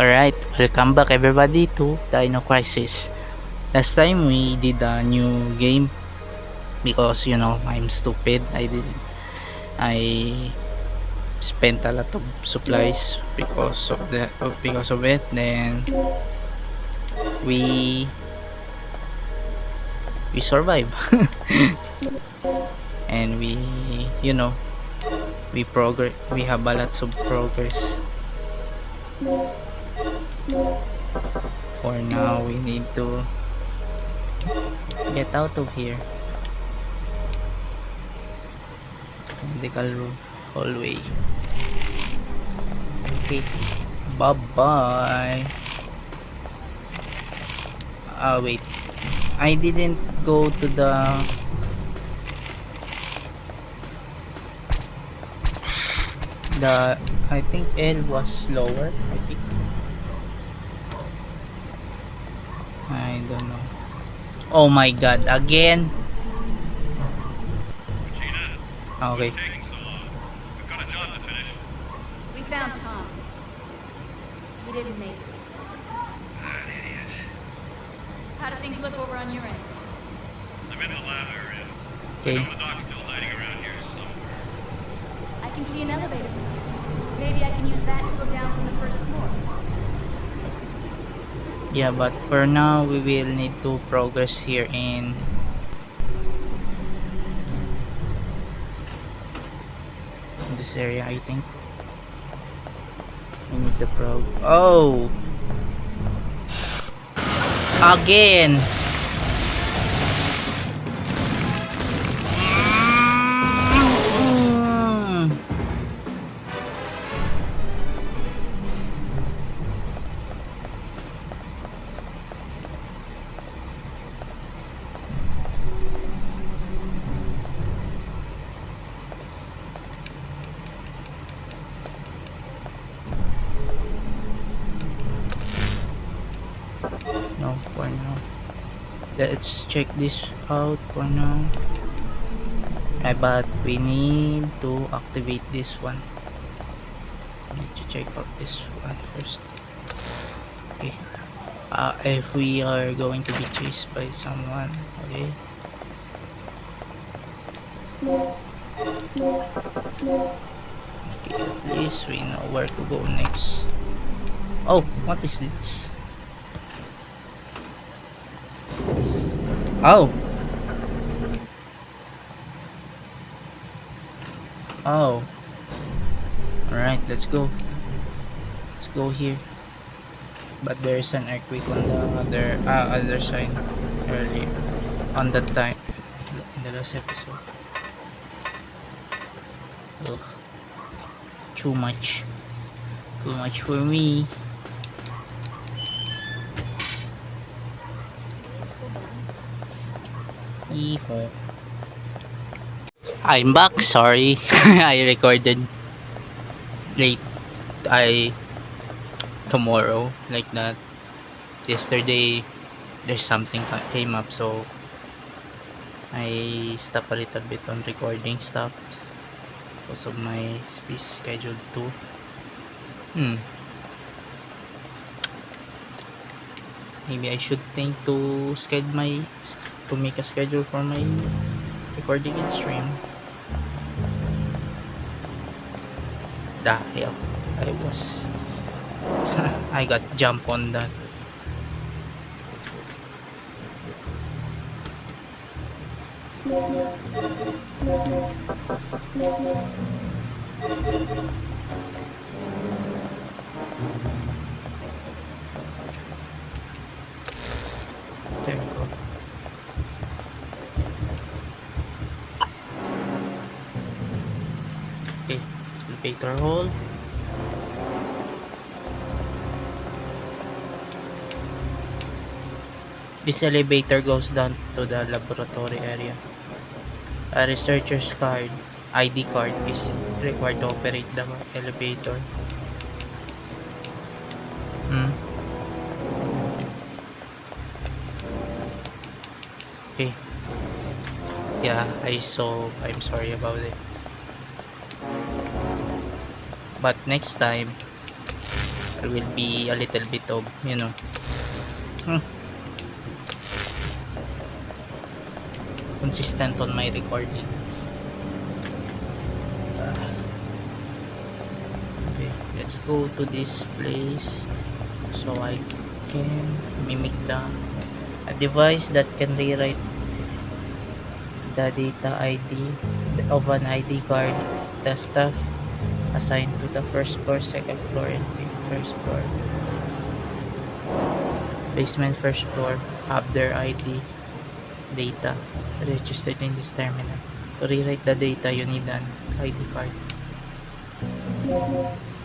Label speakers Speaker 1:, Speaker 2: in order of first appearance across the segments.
Speaker 1: Alright, welcome back everybody to Dino Crisis. Last time we did a new game because I'm stupid. I spent a lot of supplies because of it. Then we survive and we progress. We have a lots of progress. For now, we need to get out of here. Medical hallway. Okay, bye bye. Wait, I didn't go to the I think L was lower. I don't know. Oh my god, again.
Speaker 2: Regina,
Speaker 1: Okay.
Speaker 2: what's taking so long? We've got a job to finish.
Speaker 3: We found Tom. He didn't make it.
Speaker 2: An idiot.
Speaker 3: How do things look over on your end?
Speaker 2: I'm in the lab area.
Speaker 1: Okay.
Speaker 2: I know the doc's still hiding around here somewhere.
Speaker 3: I can see an elevator. Maybe I can use that to go down from the first floor.
Speaker 1: Yeah, but for now we will need to progress here in this area. I think we need to oh, again. No, for now. Let's check this out for now. But we need to activate this one. Need to check out this one first. Okay. If we are going to be chased by someone, okay. Okay, at least we know where to go next. Oh, what is this? Oh. Oh. Alright, let's go. Let's go here. But there's an earthquake on the other side earlier. On that time. In the last episode. Ugh. Too much. Too much for me. I'm back. Sorry, I recorded late. Tomorrow like that. Yesterday, there's something came up, so I stopped a little bit on recording stops because of my busy schedule too. Maybe I should think to make a schedule for my recording and stream. Dahil I got jump on that. There we go. Okay, elevator hall. This elevator goes down to the laboratory area. A researcher's ID card is required to operate the elevator. Okay. Yeah, I'm sorry about it. But next time I will be a little bit of, you know, consistent on my recordings. Okay, let's go to this place so I can mimic a device that can rewrite the data ID of an ID card. The staff assigned to the first floor, second floor, and first floor, basement, first floor have their ID data registered in this terminal. To rewrite the data, you need an ID card.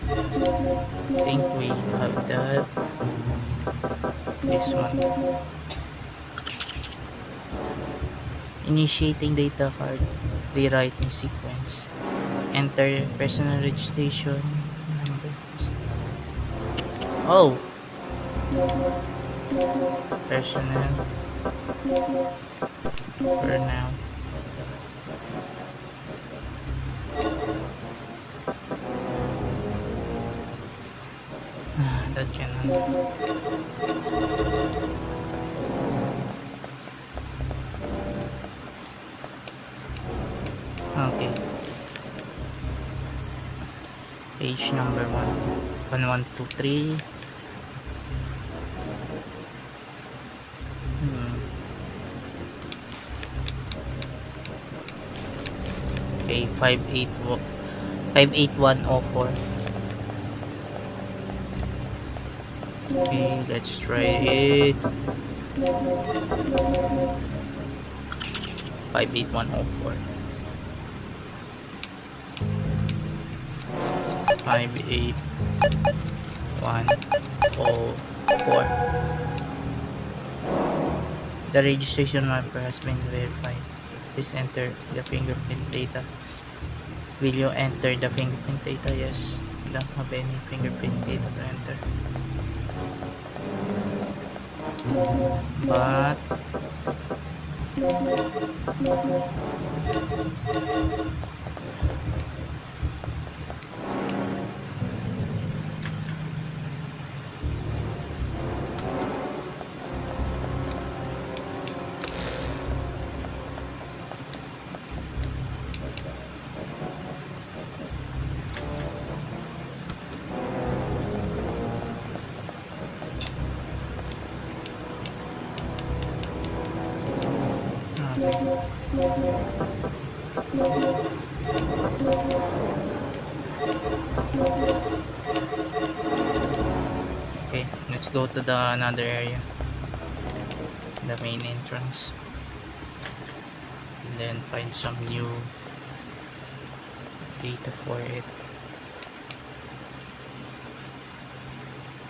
Speaker 1: I think we have that. This one. Initiating data card rewriting sequence. Enter personal registration numbers. Oh, personal for now. That can okay. Page number 1123. Okay, 58104. Okay, let's try it. 58104. 58104. The registration marker has been verified. Please enter the fingerprint data. Will you enter the fingerprint data? Yes. I don't have any fingerprint data to enter. But okay, let's go to the another area, the main entrance, and then find some new data for it.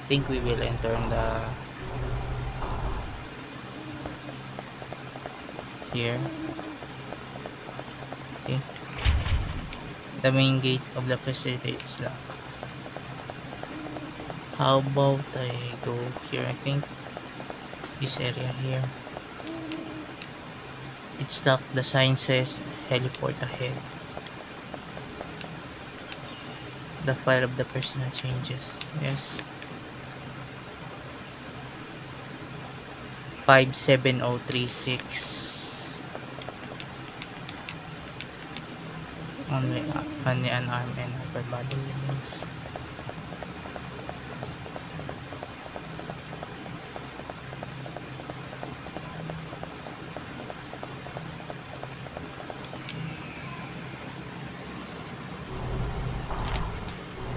Speaker 1: I think we will enter on the here. Okay, the main gate of the facility is locked. How about I go here? I think this area here, it's locked. The sign says heliport ahead. The file of the personal changes. Yes. 57036. Only an arm and upper body remains.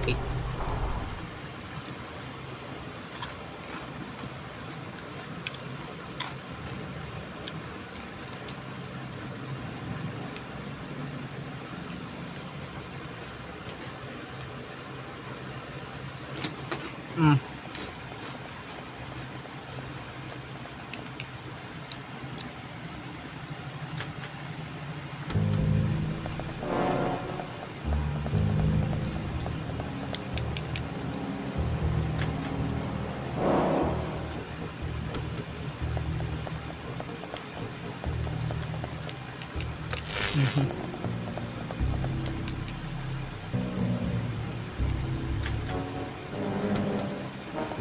Speaker 1: Okay.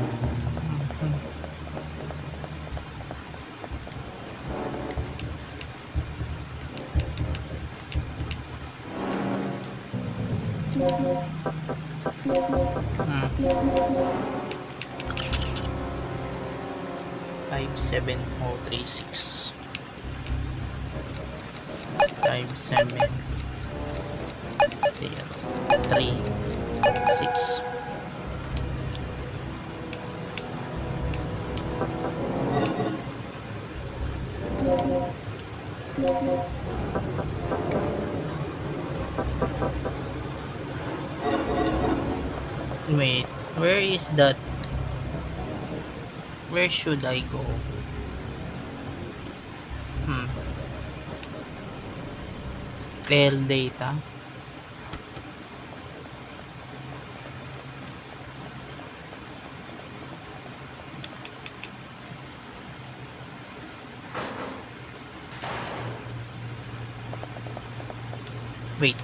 Speaker 1: Mhm. Hmm. 57036 57036. Wait, where is that? Where should I go? Hmm. Clear data. Wait.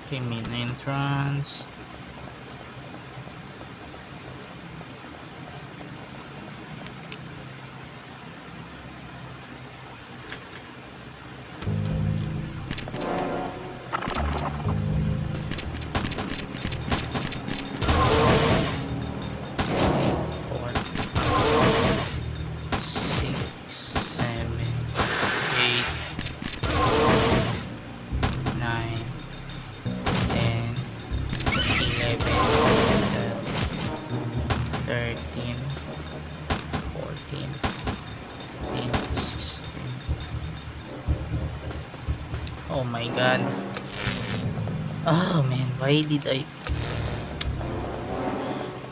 Speaker 1: Okay, main entrance. Four, 6, 7, 8, 9, 10, 11, 12, 13, 14, 15, 16. Oh my god. Oh man, why did I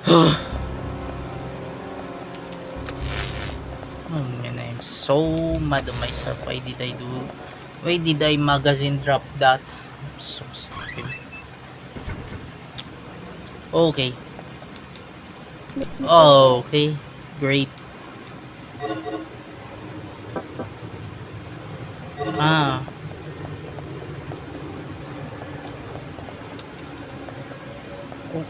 Speaker 1: oh man, I'm so mad at myself. Why did I magazine drop that? I'm so stupid. Okay. Oh, okay. Great. Ah. Oh.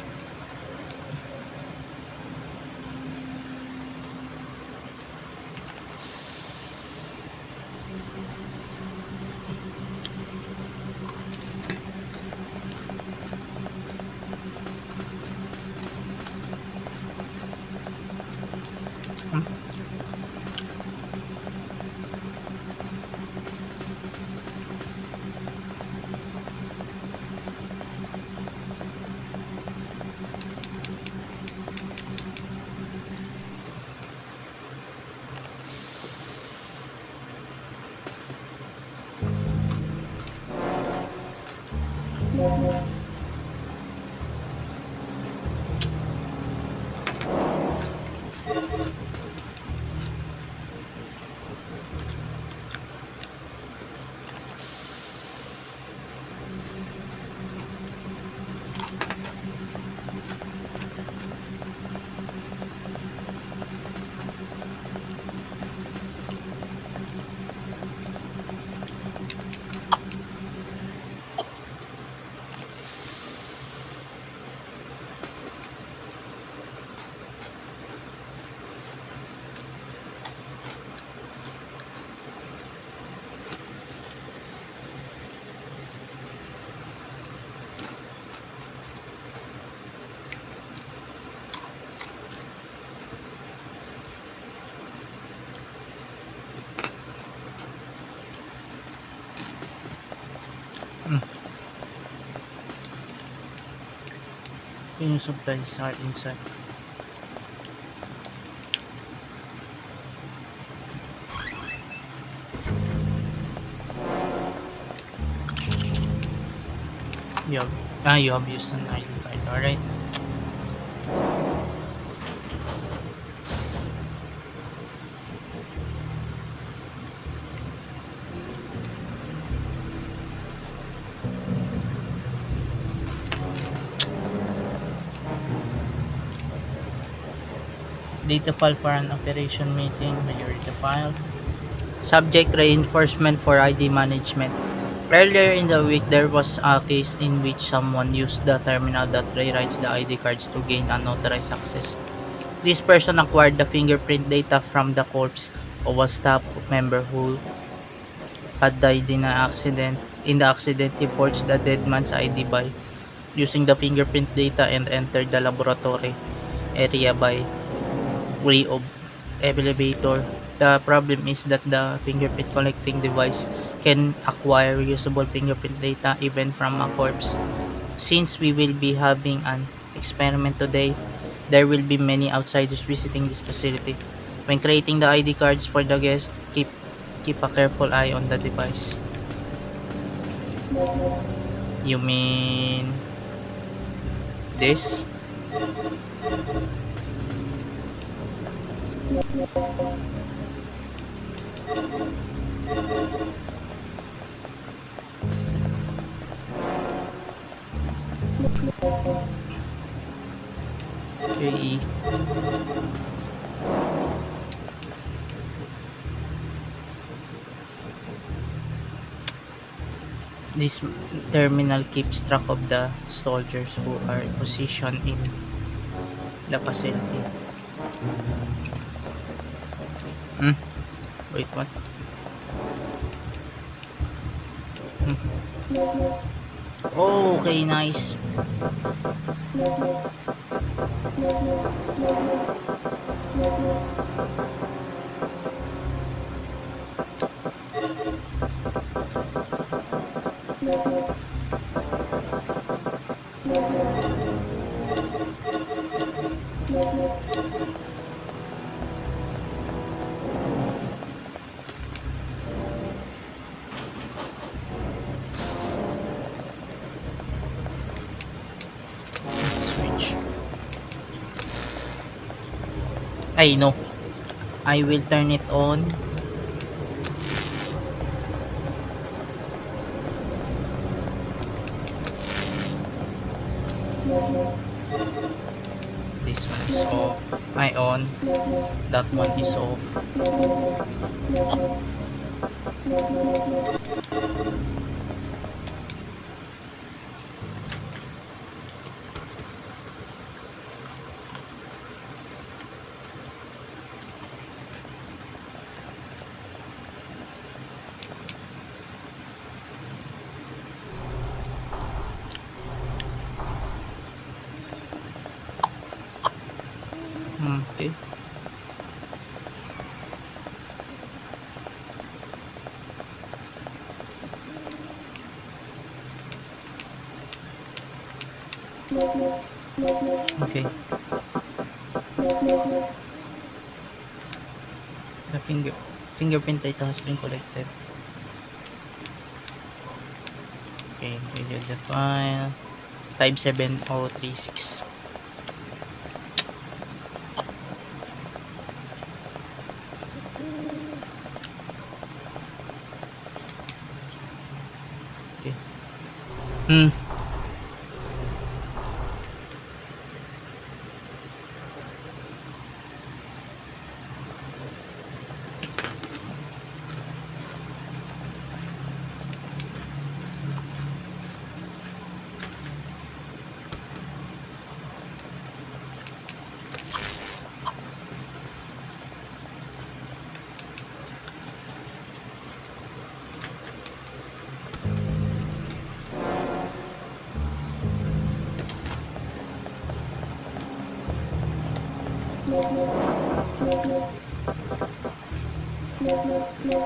Speaker 1: Hmm. Hmm. Yung supplies are inside. You have used an ID card. Alright. Data file for an operation meeting. Majority file. Subject reinforcement for ID management. Earlier in the week, there was a case in which someone used the terminal that rewrites the ID cards to gain unauthorized access. This person acquired the fingerprint data from the corpse of a staff member who had died in the accident. He forged the dead man's ID by using the fingerprint data and entered the laboratory area by way of elevator. The problem is that the fingerprint collecting device can acquire usable fingerprint data even from a corpse. Since we will be having an experiment today, there will be many outsiders visiting this facility. When creating the ID cards for the guests, keep a careful eye on the device. You mean this? KE. This terminal keeps track of the soldiers who are positioned in the facility. Wait, what? Oh, okay, nice. Switch. I know. I will turn it on. This one is off. I on. That one is off. Okay. Okay. The fingerprint data has been collected. Okay, video the file 57036. Okay.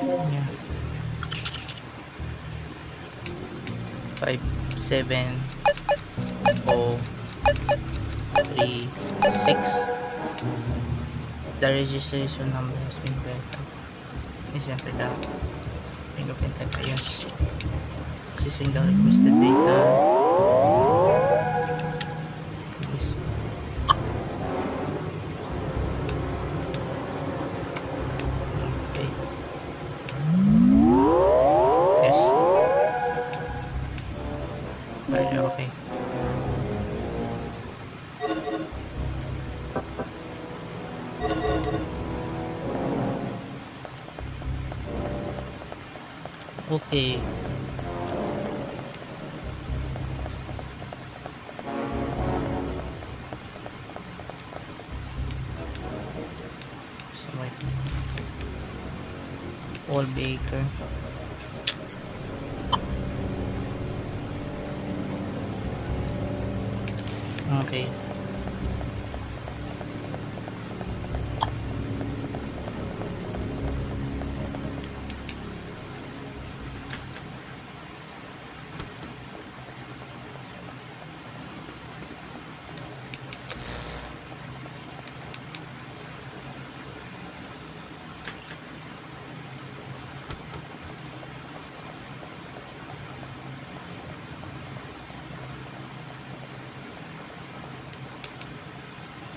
Speaker 1: Yeah. 57036. The registration number has been verified. Please enter the fingerprint data. Yes. Accessing the requested data. Yes. Okay. Yes. Okay. Okay. So, wait. Paul Baker. Okay.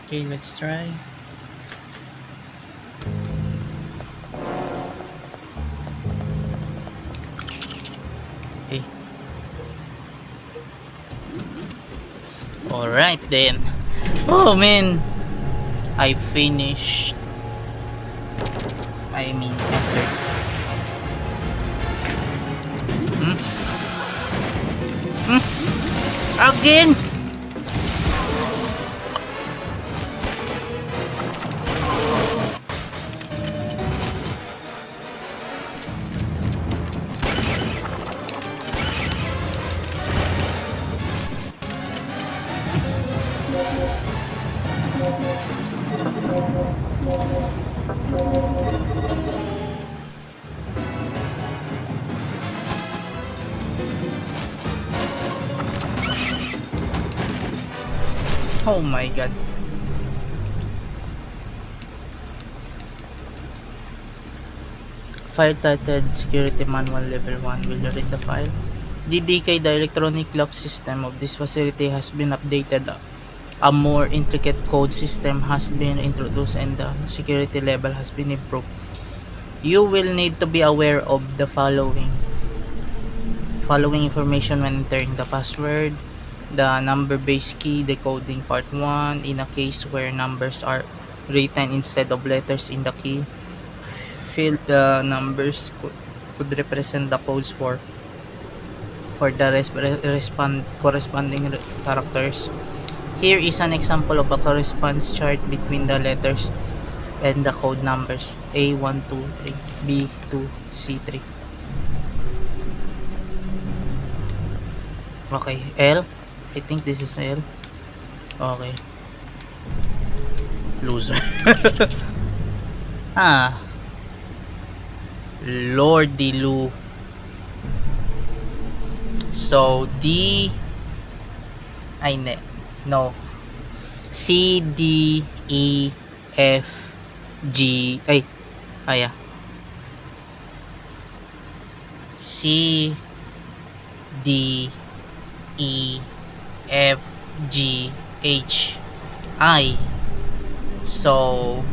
Speaker 1: Okay, let's try. Okay. Alright then. Oh man. I finished. I mean, entered. Again! Oh my god. File titled Security Manual Level 1. Will you read the file? GDK, the electronic lock system of this facility has been updated. A more intricate code system has been introduced and the security level has been improved. You will need to be aware of the following information when entering the password. The number-based key decoding part 1 in a case where numbers are written instead of letters in the key. Field the numbers could represent the codes for the corresponding characters. Here is an example of a correspondence chart between the letters and the code numbers A123, B2, C3. Okay, L. I think this is L. Okay. Loser. Lordy Lou. So D ay no C D E F G ay C D E F G H I. So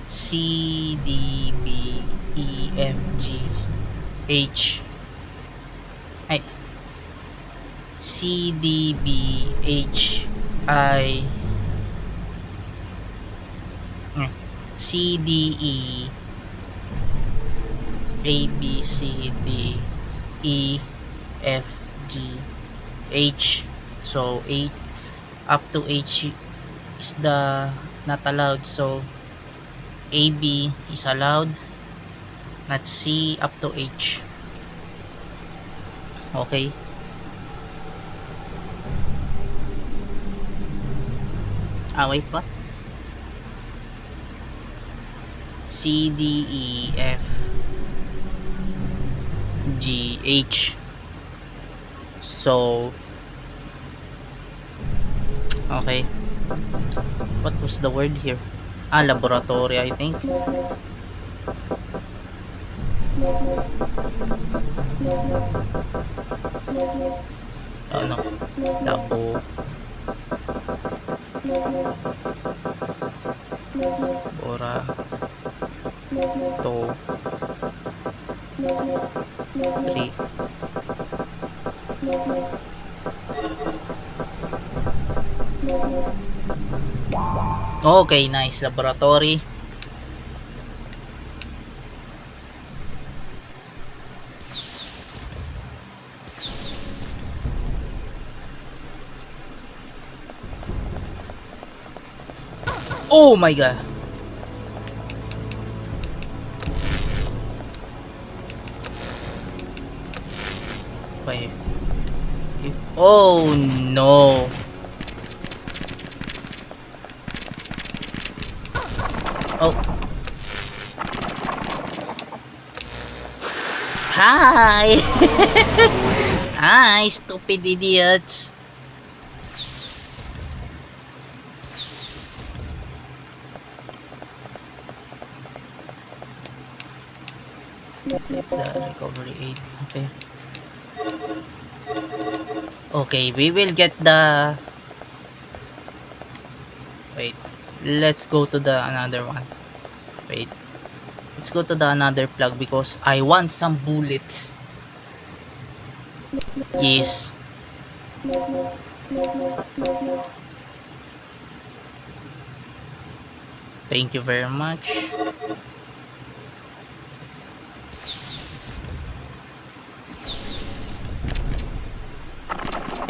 Speaker 1: C D B E F G H ay C D B H I C D E A B C D E F G H. So 8 up to H is the not allowed, so A B is allowed, not C up to H. Okay. Wait, what? C D E F G H. So okay, what was the word here? Laboratory, I think. No, labo Bora to 3. Okay, nice. Laboratory. Oh my god. Wait. Oh no. Oh. Hi. Hi, stupid idiots. Get the recovery aid. Okay. Okay, we will get the... Wait. Let's go to the another one. Wait. Let's go to the another plug because I want some bullets. Yes. Thank you very much.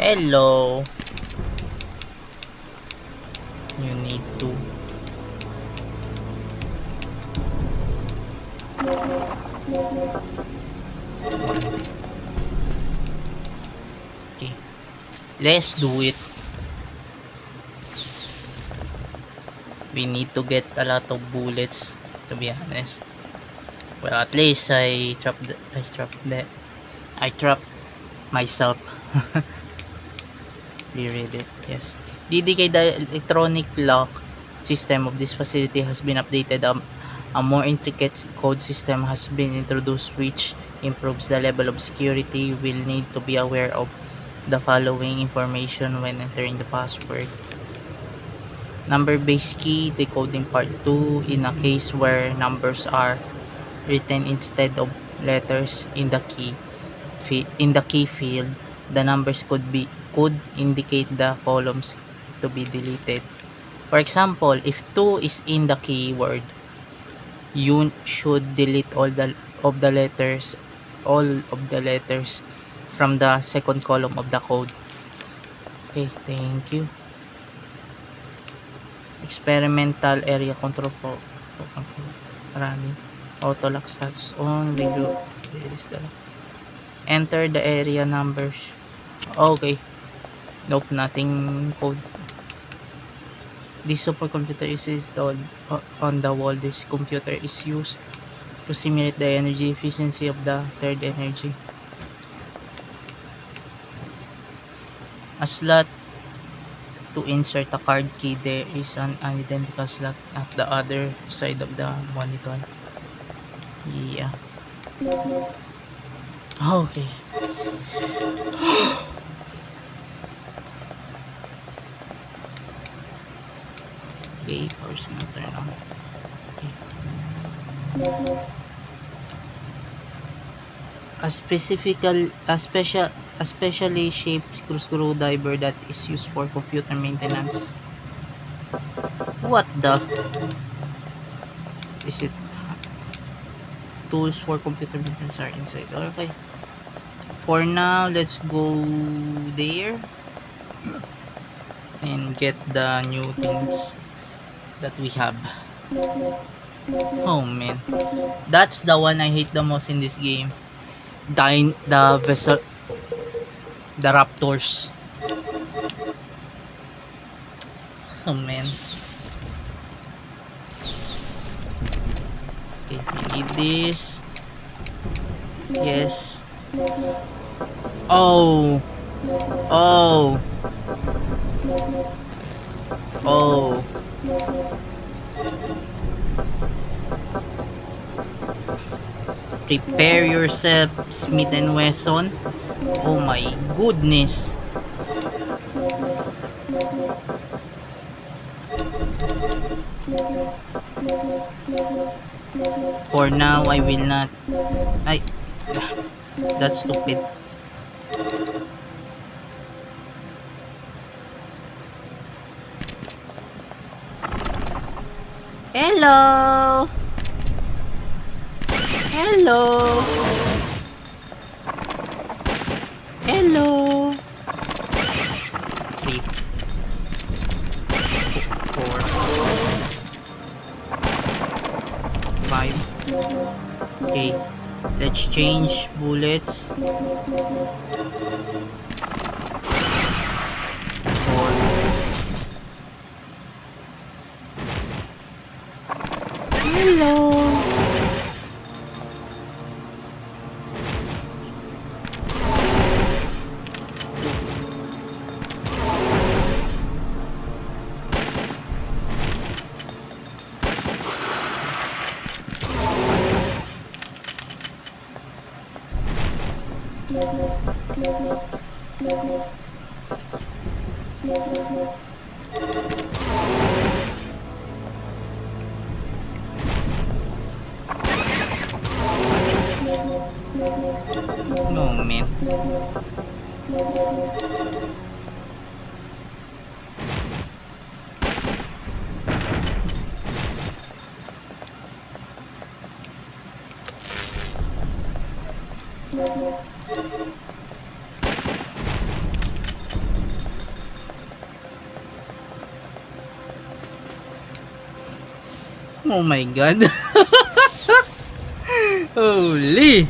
Speaker 1: Hello. You need to... Okay. Let's do it. We need to get a lot of bullets, to be honest. Well, at least I trapped myself. We read it. Yes. DDK, the electronic lock system of this facility has been updated. A more intricate code system has been introduced which improves the level of security. You will need to be aware of the following information when entering the password. Number base key decoding part 2. In a case where numbers are written instead of letters in the key field, the numbers could indicate the columns to be deleted. For example, if 2 is in the keyword, you should delete all of the letters from the second column of the code. Okay, thank you. Experimental area control for running. Auto lock status on. Enter the area numbers. Okay. Nope, nothing code. This supercomputer is installed on the wall. This computer is used to simulate the energy efficiency of the third energy. A slot to insert a card key. There is an identical slot at the other side of the monitor. Yeah. Okay. Okay, power's not turn on. Okay. A specially shaped screwdriver that is used for computer maintenance. What the? Is it? Tools for computer maintenance are inside. Okay. For now, let's go there and get the new things that we have. Oh man, that's the one I hate the most in this game. The vessel, the raptors. Oh man. Okay, we need this. Yes. Oh. Oh. Oh. Prepare yourself, Smith and Wesson. Oh my goodness. For now, I will not. That's stupid. Hello. Hello. Hello. 3, 4. exchange bullets. Hello. No, man. Oh my god. Holy.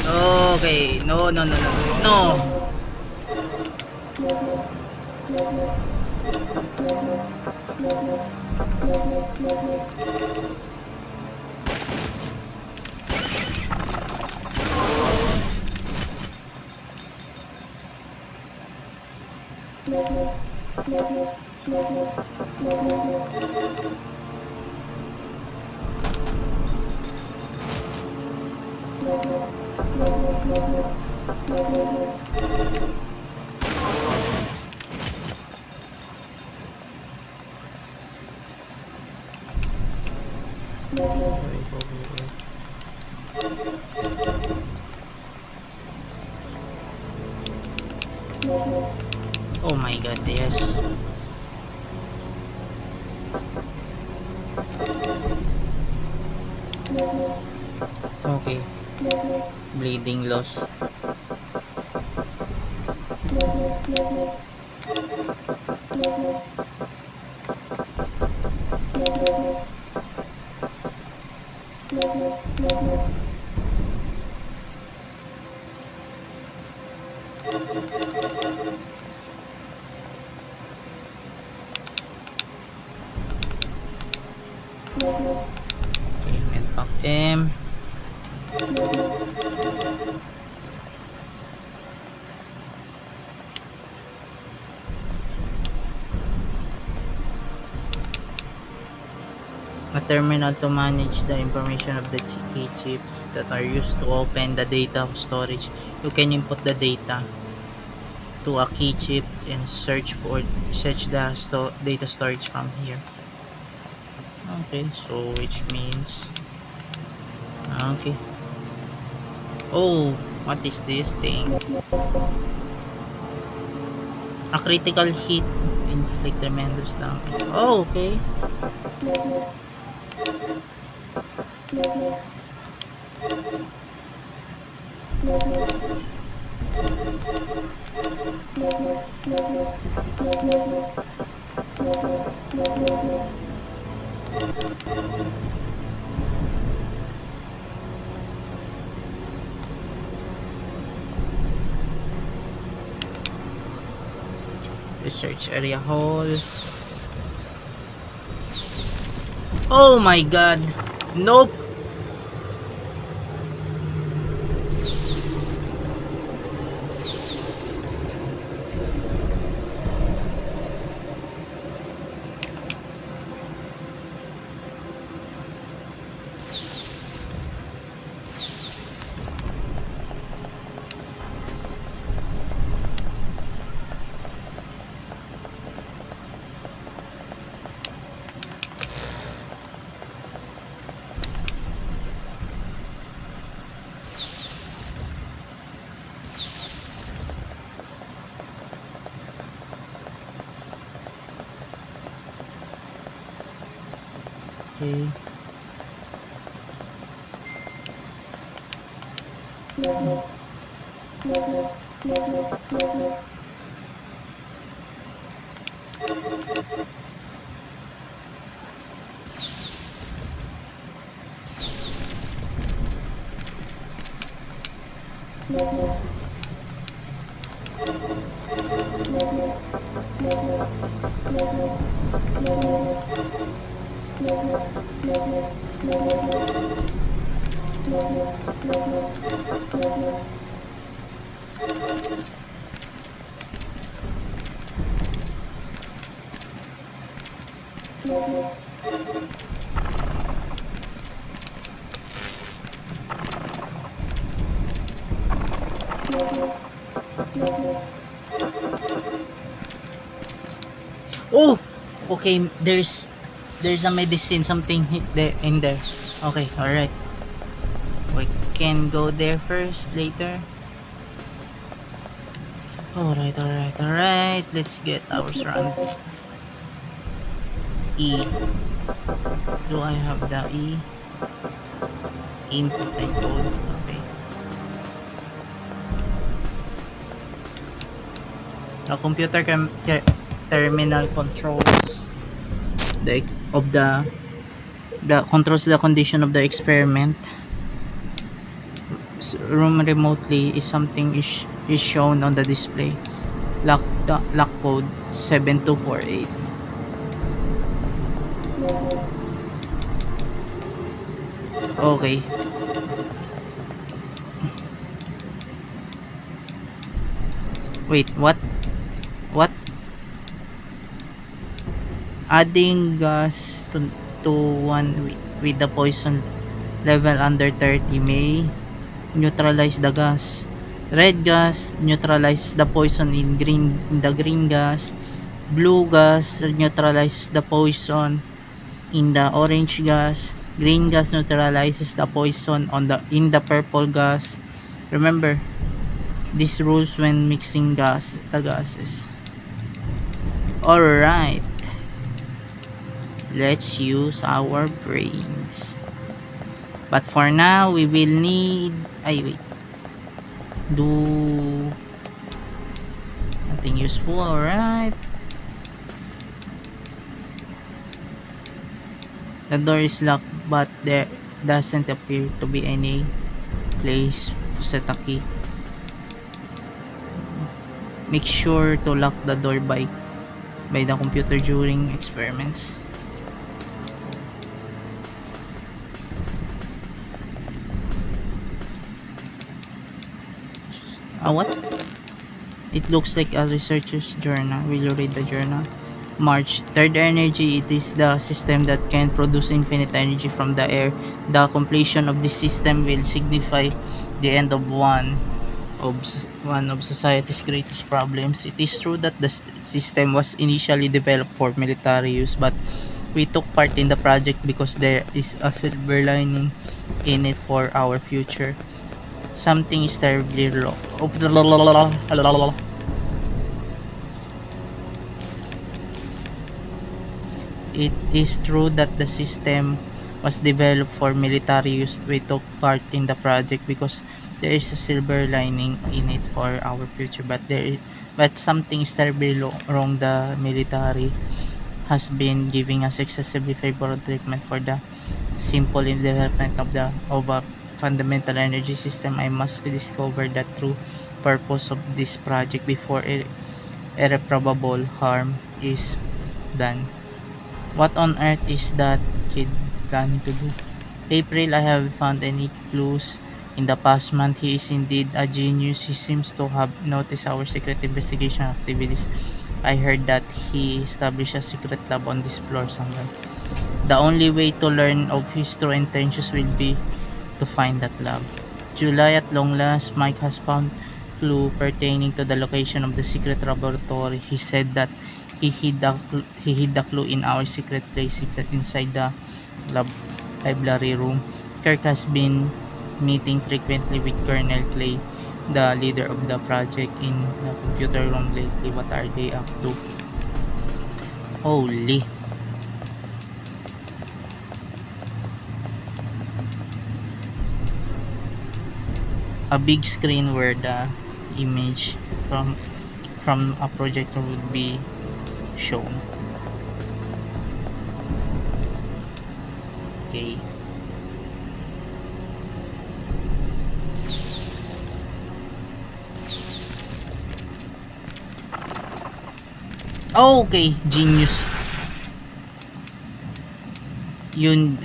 Speaker 1: Okay, no, no, no, no, no. Oh my god, yes. Okay. Bleeding loss. Okay, medpack M. A terminal to manage the information of the key chips that are used to open the data storage. You can input the data to a key chip and search the data storage from here. Okay, so which means okay. Oh, what is this thing? A critical hit inflict tremendous damage. Oh, okay. Research area hall. Oh my god. Nope. Okay. Oh, okay. There's a medicine, something there in there. Okay, all right. We can go there first later. All right, all right, all right. Let's get ours run. E. Do I have the E? Input and code. Okay. The computer terminal controls the controls the condition of the experiment. Room remotely is something is shown on the display. Lock code 7248. Okay. Wait, what? Adding gas to one with the poison level under 30 may neutralize the gas. Red gas neutralize the poison in the green gas. Blue gas neutralize the poison in the orange gas. Green gas neutralizes the poison in the purple gas. Remember these rules when mixing the gases. Alright, let's use our brains. But for now, we will need... do nothing useful. Alright. The door is locked, but there doesn't appear to be any place to set a key. Make sure to lock the door by the computer during experiments. What? It looks like a researcher's journal. Will you read the journal? March. Third energy. It is the system that can produce infinite energy from the air. The completion of this system will signify the end of one of society's greatest problems. It is true that the system was initially developed for military use, but we took part in the project because there is a silver lining in it for our future. Something is terribly wrong. It is true that the system was developed for military use. We took part in the project because there is a silver lining in it for our future, but something is terribly wrong. The military has been giving us excessively favorable treatment for the simple development of a fundamental energy system. I must discover the true purpose of this project before irreparable harm is done. What on earth is that kid planning to do? April, I haven't found any clues in the past month. He is indeed a genius. He seems to have noticed our secret investigation activities. I heard that he established a secret lab on this floor somewhere. The only way to learn of his true intentions will be to find that lab. July, at long last, Mike has found clue pertaining to the location of the secret laboratory. He said that he hid the clue in our secret place inside the library room. Kirk has been meeting frequently with Colonel Clay, the leader of the project, in the computer room lately. What are they up to? Holy. A big screen where the image from a projector would be shown. Okay. Okay, genius. Yun.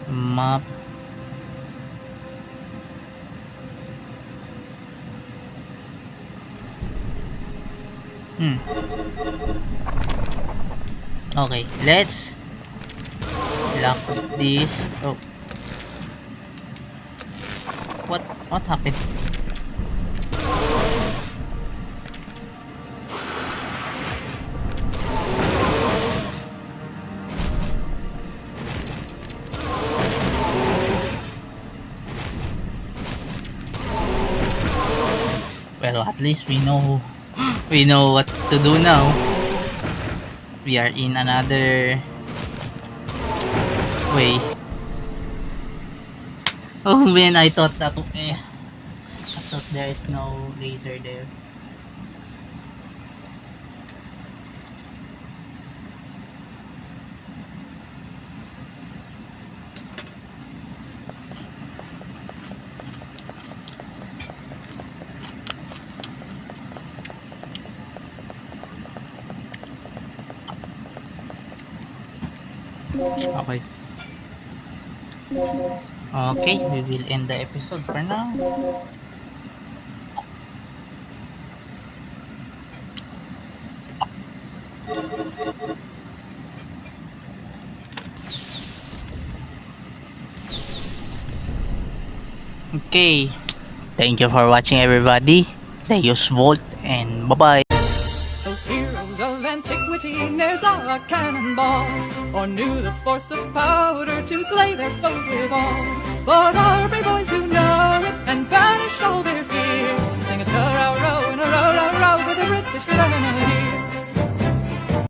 Speaker 1: Map. Okay, let's lock this. Oh. What happened? Well, at least we know what to do now. We are in another way. Oh man, I thought there is no laser there. Okay. Okay, we will end the episode for now. Okay. Thank you for watching, everybody. Deus Volt and bye-bye.
Speaker 4: Those heroes of antiquity ne'er saw a cannonball, or knew the force of powder to slay their foes withal. But our brave boys do know it, and banish all their fears, sing a ta-ra-row and a row-row-row with a British remedy.